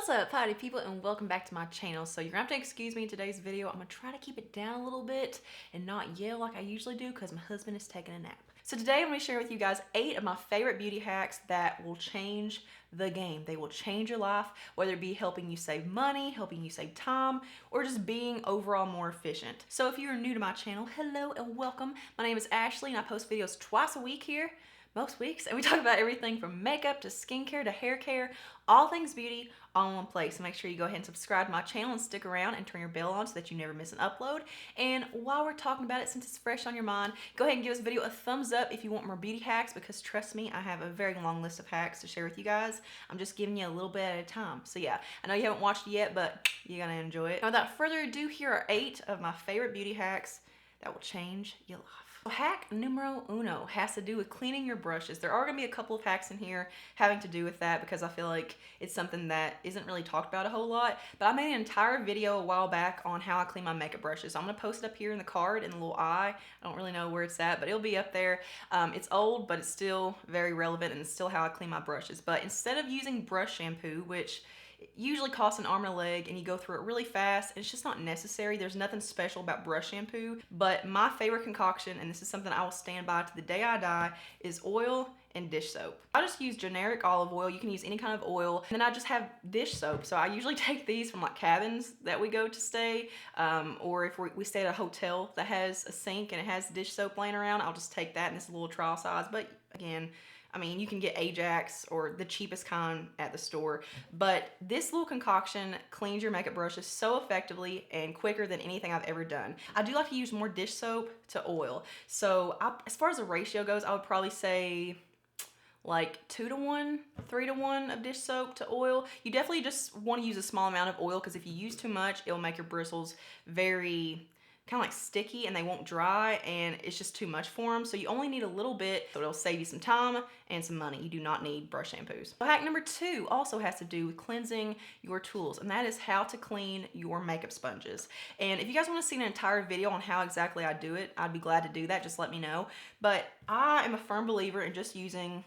What's up, party people, and welcome back to my channel. So you're gonna have to excuse me in today's video. I'm gonna try to keep it down a little bit and not yell like I usually do because my husband is taking a nap. So today I'm gonna share with you guys 8 of my favorite beauty hacks that will change the game. They will change your life, whether it be helping you save money, helping you save time, or just being overall more efficient. So if you're new to my channel, hello and welcome. My name is Ashley and I post videos twice a week here. Most weeks, and we talk about everything from makeup to skincare to hair care, all things beauty, all in one place. So make sure you go ahead and subscribe to my channel and stick around and turn your bell on so that you never miss an upload. And while we're talking about it, since it's fresh on your mind, go ahead and give this video a thumbs up if you want more beauty hacks, because trust me, I have a very long list of hacks to share with you guys. I'm just giving you a little bit at a time. So yeah, I know you haven't watched it yet, but you're gonna enjoy it. Now, without further ado, here are 8 of my favorite beauty hacks that will change your life. Hack numero uno has to do with cleaning your brushes. There are going to be a couple of hacks in here having to do with that because I feel like it's something that isn't really talked about a whole lot. But I made an entire video a while back on how I clean my makeup brushes. So I'm going to post it up here in the card in the little eye. I don't really know where it's at, but it'll be up there. It's old, but it's still very relevant and it's still how I clean my brushes. But instead of using brush shampoo, which usually costs an arm and a leg and you go through it really fast, and it's just not necessary. There's nothing special about brush shampoo, but my favorite concoction, and this is something I will stand by to the day I die, is oil and dish soap. I just use generic olive oil. You can use any kind of oil. And then I just have dish soap. So I usually take these from like cabins that we go to stay, or if we stay at a hotel that has a sink and it has dish soap laying around, I'll just take that, and it's a little trial size. But again, I mean, you can get Ajax or the cheapest kind at the store, but this little concoction cleans your makeup brushes so effectively and quicker than anything I've ever done. I do like to use more dish soap to oil. So as far as the ratio goes, I would probably say like 2 to 1, 3 to 1 of dish soap to oil. You definitely just want to use a small amount of oil because if you use too much, it'll make your bristles very kind of like sticky and they won't dry, and it's just too much for them. So you only need a little bit, so it'll save you some time and some money. You do not need brush shampoos. So hack number 2 also has to do with cleansing your tools, and that is how to clean your makeup sponges. And if you guys want to see an entire video on how exactly I do it, I'd be glad to do that. Just let me know. But I am a firm believer in just using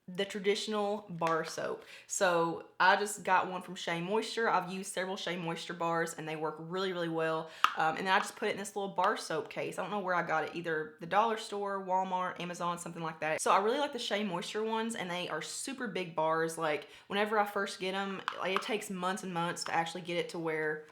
the traditional bar soap. So I just got one from Shea Moisture. I've used several Shea Moisture bars and they work really, really well. And then I just put it in this little bar soap case. I don't know where I got it, either the dollar store, Walmart, Amazon, something like that. So I really like the Shea Moisture ones, and they are super big bars. Like whenever I first get them, like, it takes months and months to actually get it to where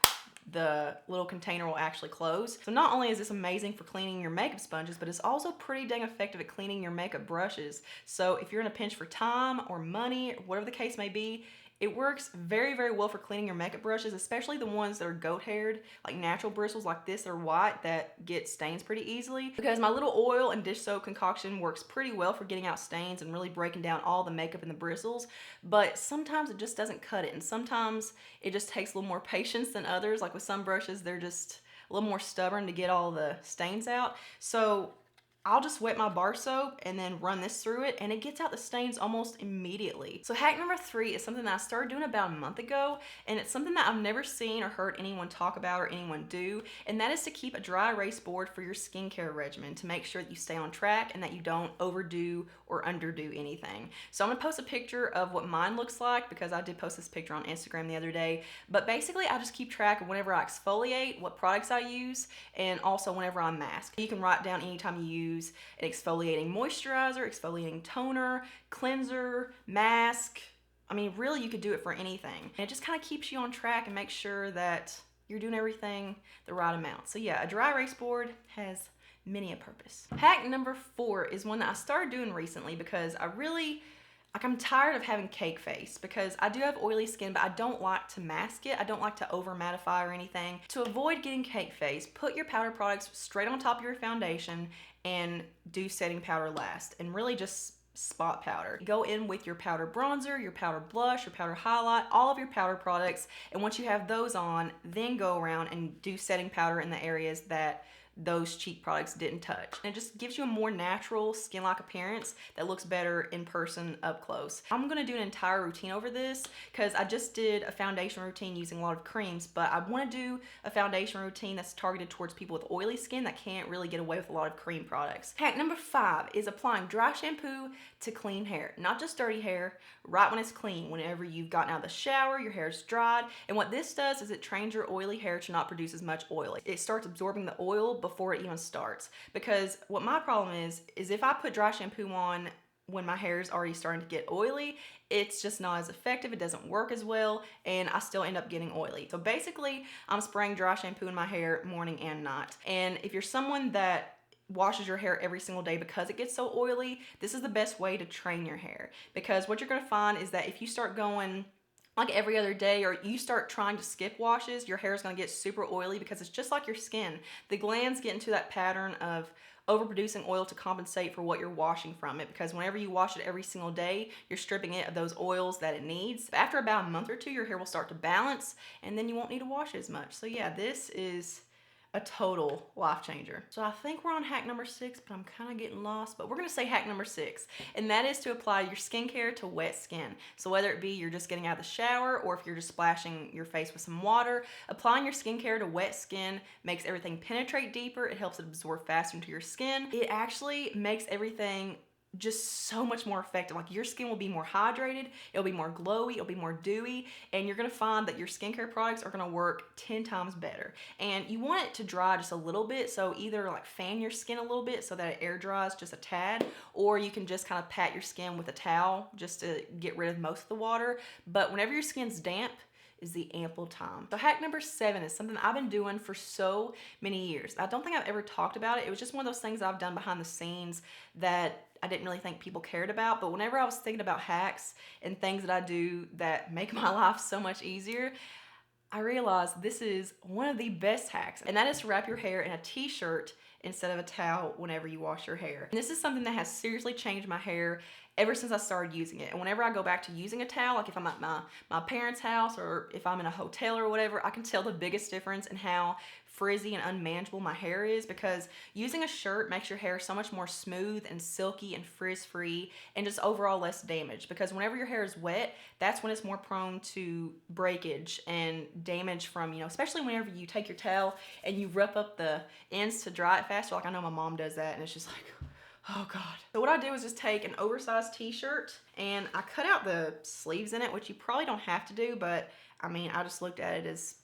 the little container will actually close. So not only is this amazing for cleaning your makeup sponges, but it's also pretty dang effective at cleaning your makeup brushes. So if you're in a pinch for time or money, or whatever the case may be, it works very, very well for cleaning your makeup brushes, especially the ones that are goat haired, like natural bristles like this are white that get stains pretty easily. Because my little oil and dish soap concoction works pretty well for getting out stains and really breaking down all the makeup and the bristles, but sometimes it just doesn't cut it, and sometimes it just takes a little more patience than others. Like with some brushes, they're just a little more stubborn to get all the stains out. So I'll just wet my bar soap and then run this through it, and it gets out the stains almost immediately. So hack number 3 is something that I started doing about a month ago, and it's something that I've never seen or heard anyone talk about or anyone do, and that is to keep a dry erase board for your skincare regimen to make sure that you stay on track and that you don't overdo or underdo anything. So I'm gonna post a picture of what mine looks like because I did post this picture on Instagram the other day, but basically I just keep track of whenever I exfoliate, what products I use, and also whenever I mask. You can write down anytime you use an exfoliating moisturizer, exfoliating toner, cleanser, mask. I mean, really, you could do it for anything. And it just kind of keeps you on track and makes sure that you're doing everything the right amount. So yeah, a dry erase board has many a purpose. Hack number 4 is one that I started doing recently because I'm tired of having cake face, because I do have oily skin, but I don't like to mask it. I don't like to over mattify or anything. To avoid getting cake face, put your powder products straight on top of your foundation and do setting powder last, and really just spot powder. Go in with your powder bronzer, your powder blush, your powder highlight, all of your powder products, and once you have those on, then go around and do setting powder in the areas that those cheek products didn't touch. And it just gives you a more natural skin-like appearance that looks better in person up close. I'm gonna do an entire routine over this because I just did a foundation routine using a lot of creams, but I wanna do a foundation routine that's targeted towards people with oily skin that can't really get away with a lot of cream products. Hack number 5 is applying dry shampoo to clean hair. Not just dirty hair, right when it's clean. Whenever you've gotten out of the shower, your hair's dried. And what this does is it trains your oily hair to not produce as much oil. It starts absorbing the oil before it even starts. Because what my problem is if I put dry shampoo on when my hair is already starting to get oily, it's just not as effective, it doesn't work as well, and I still end up getting oily. So basically, I'm spraying dry shampoo in my hair morning and night. And if you're someone that washes your hair every single day because it gets so oily, this is the best way to train your hair. Because what you're gonna find is that if you start going like every other day, or you start trying to skip washes, your hair is going to get super oily because it's just like your skin. The glands get into that pattern of overproducing oil to compensate for what you're washing from it, because whenever you wash it every single day, you're stripping it of those oils that it needs. After about a month or two, your hair will start to balance, and then you won't need to wash as much. So yeah, this is a total life changer. So I think we're on hack number 6, but I'm kind of getting lost, but we're gonna say hack number 6, and that is to apply your skincare to wet skin. So whether it be you're just getting out of the shower, or if you're just splashing your face with some water, applying your skincare to wet skin makes everything penetrate deeper, it helps it absorb faster into your skin. It actually makes everything just so much more effective. Like, your skin will be more hydrated, it'll be more glowy, it'll be more dewy, and you're gonna find that your skincare products are gonna work 10 times better. And you want it to dry just a little bit, so either like fan your skin a little bit so that it air dries just a tad, or you can just kind of pat your skin with a towel just to get rid of most of the water. But whenever your skin's damp is the ample time. So hack number 7 is something I've been doing for so many years. I don't think I've ever talked about it. It was just one of those things I've done behind the scenes that I didn't really think people cared about. But whenever I was thinking about hacks and things that I do that make my life so much easier, I realized this is one of the best hacks, and that is to wrap your hair in a t-shirt instead of a towel whenever you wash your hair. And this is something that has seriously changed my hair ever since I started using it. And whenever I go back to using a towel, like if I'm at my parents' house or if I'm in a hotel or whatever, I can tell the biggest difference in how frizzy and unmanageable my hair is, because using a shirt makes your hair so much more smooth and silky and frizz-free and just overall less damaged. Because whenever your hair is wet, that's when it's more prone to breakage and damage from, especially whenever you take your towel and you rough up the ends to dry it faster. Like, I know my mom does that, and it's just like, oh God. So what I do is just take an oversized t-shirt and I cut out the sleeves in it, which you probably don't have to do, but I mean, I just looked at it as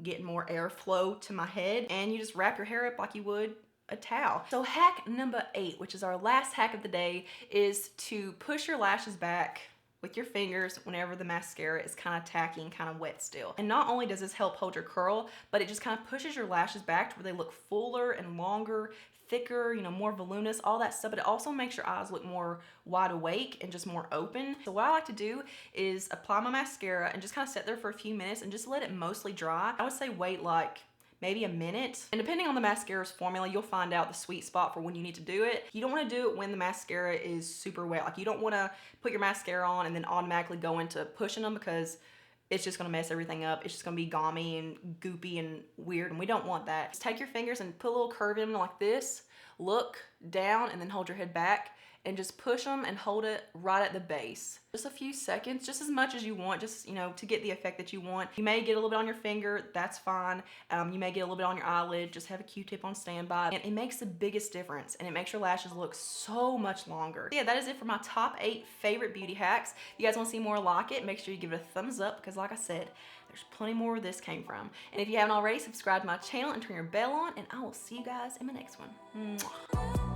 getting more airflow to my head, and you just wrap your hair up like you would a towel. So hack number 8, which is our last hack of the day, is to push your lashes back with your fingers whenever the mascara is kind of tacky and kind of wet still. And not only does this help hold your curl, but it just kind of pushes your lashes back to where they look fuller and longer, thicker, more voluminous, all that stuff. But it also makes your eyes look more wide awake and just more open. So what I like to do is apply my mascara and just kind of sit there for a few minutes and just let it mostly dry. I would say wait like maybe a minute. And depending on the mascara's formula, you'll find out the sweet spot for when you need to do it. You don't want to do it when the mascara is super wet. Like, you don't want to put your mascara on and then automatically go into pushing them, because it's just gonna mess everything up. It's just gonna be gummy and goopy and weird, and we don't want that. Just take your fingers and put a little curve in them like this, look down, and then hold your head back, and just push them and hold it right at the base. Just a few seconds, just as much as you want, just, to get the effect that you want. You may get a little bit on your finger, that's fine. You may get a little bit on your eyelid, just have a Q-tip on standby. And it makes the biggest difference, and it makes your lashes look so much longer. So yeah, that is it for my top 8 favorite beauty hacks. If you guys wanna see more like it, make sure you give it a thumbs up, because like I said, there's plenty more where this came from. And if you haven't already, subscribe to my channel and turn your bell on, and I will see you guys in my next one. Mwah.